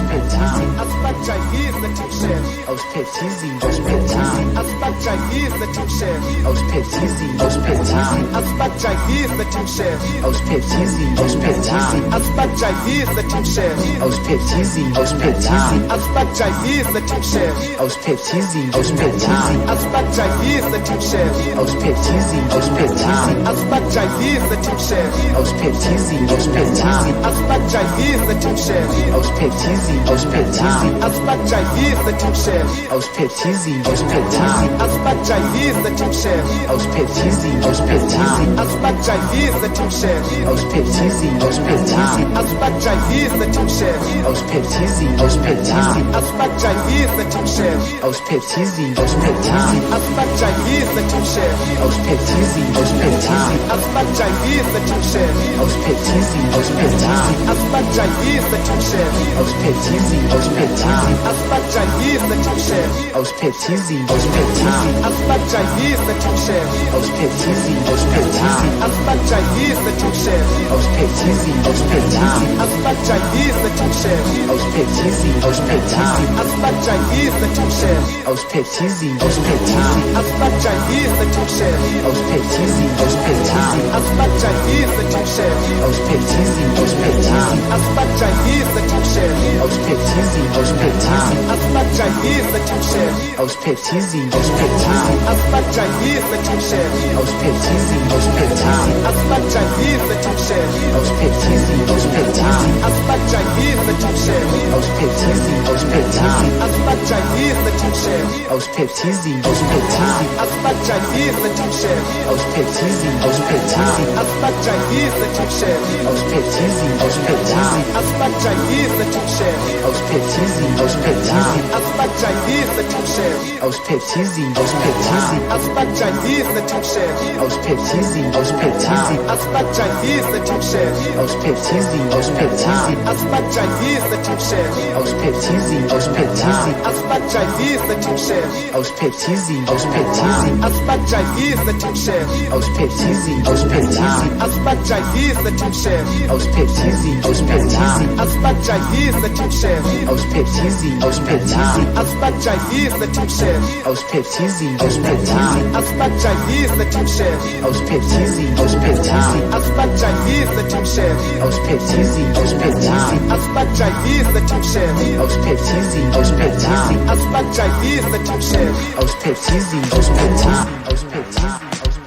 Aspetta gizla timsher. Aos petizinhos, aos petizinhos. Aspetta gizla timsher. Aos petizinhos, aos petizinhos. Aspetta gizla timsher. Aos petizinhos, aos petizinhos. Aspetta gizla timsher. Aos petizinhos, aos petizinhos. Aspetta gizla timsher. Aos petizinhos, aos petizinhos. Aspetta gizla timsher. Aos petizinhos, aos petizinhos. Aspetta gizla timsher. Aos petizinhos, aos petizinhos. Aspetta gizla timsher. Aos petizinhos, aos petizinhos. Aspetta gizla timsher. Aos petizinhos, aos petizinhos. Aspetta gizla timsher. Aos petizinhos, aos petizinhos. Aspetta gizla timsher. Aos petizinhos, aos petizinhos. Aspetta gizla timsher. Aos petizinhos, aos petizinhos. Aspetta gizla timsher. Aos petizinhos, aos petizinhos. Aspetta gizla timsher. Aos petizinhos, aos petizinhos. Aspetta gizla timsher. Aos petizinhos, aos petizinhos. Aspetta gizla timsher. Aos petizinhos, aos petizinhos. Aspetta gizla timsher. Aos petizinhos, aos petizinhos. Aspetta gizla timsher. Aos petizinhos, aos petizinhos. Aspetta gizla timsher. Aos petizinhos, aos petizinhos. Aspetta gizla timsher. Aos petizinhos, aos petizinhos. Aspetta gizla timsher. Aos petizinhos, aos petizinhos. Aspetta gizla timsher. Aos petizinhos, aos petizinhos. Aspetta gizla timsher. Aos petizinhos, aos petizinhos. Aspetta gizla timsher. Aos petizinhos, aos petizinhos. Aspetta gizla timsher. Aos petizinhos, aos petizinhos. Aspetta gizla timsher. Aos petizinhos, aos petizinhos. Aspetta gizla timsher. Aos petizinhos, aos petizinhos. Aspetta gizla timsher. Aos petizinhos, aos petizinhos. Aspetta gizla timsher. Aos petizinhos, aos petizinhos. Aspetta gizla timsher. Aos petizinhos, aos petizinhos. Aspetta gizla timsher. Aos petizinhos, aos petizinhos. Aspetta gizla timsher. Aos petizinhos, aos petizinhos. Aspetta gizla timsher. Aos petizinhos, aos petizinhos. Aspetta gizla timsher. Aos petizinhos, aos petizinhos. Aspetta gizla timsher. Aos petizinhos, aos petizinhos. Aspetta gizla timsher. Aos petizinhos, aos petizinhos. Aspetta gizla timsher. Aos petizinhos, aos petizinhos. Aspetta gizla timsher. Aos petizinhos, aos petizinhos. Aspetta gizla timsher. Aos petizinhos, aos petizinhos. Aspetta gizla timsher. Aos petizinhos, aos petizinhos. Aspetta gizla timsher. Aos petizinhos, aos petizinhos. Aspetta gizla timsher. Aos petizinhos, aos petizinhos. Aspetta gizla timsher. Aos petizinhos, aos petizinhos. Aspetta gizla timsher. Aos petizinhos, aos petizinhos. Aspetta gizla timsher. Aos petizinhos, aos petizinhos. Aos petizinhos.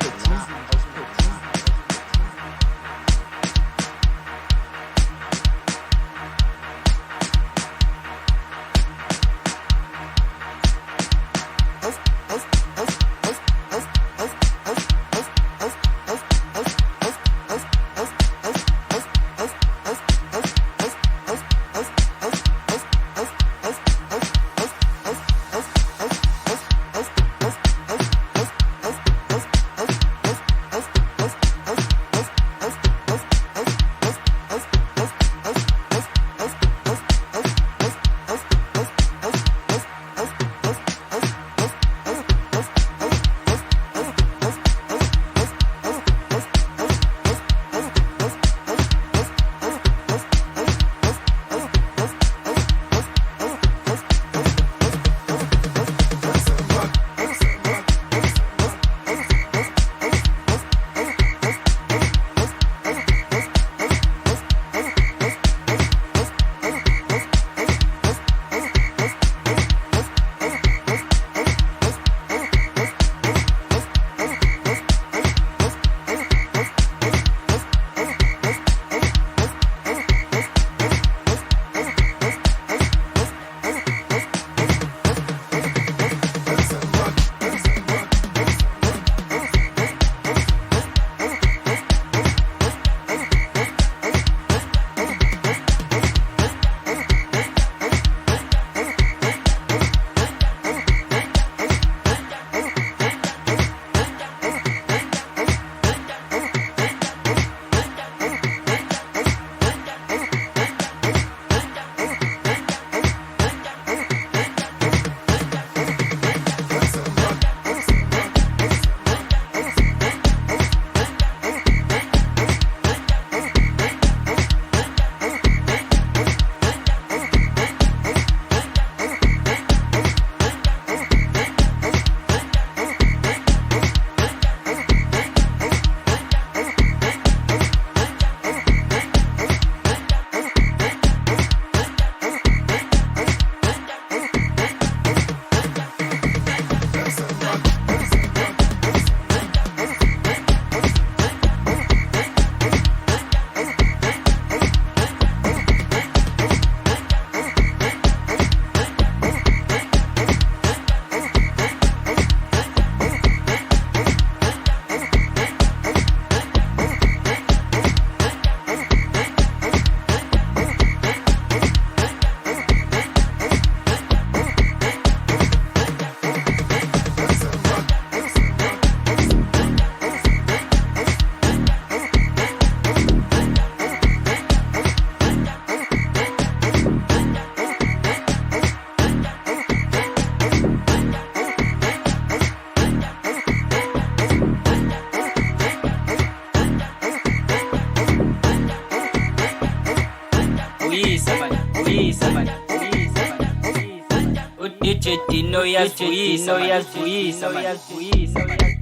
District no yas fuyi, no yas fuyi, no yas fuyi, no yas fuyi.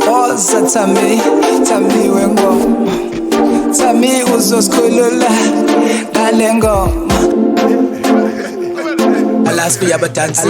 Oza Tami wengoma Tami uzosikhulula ngale ngoma Alas kuyabadansi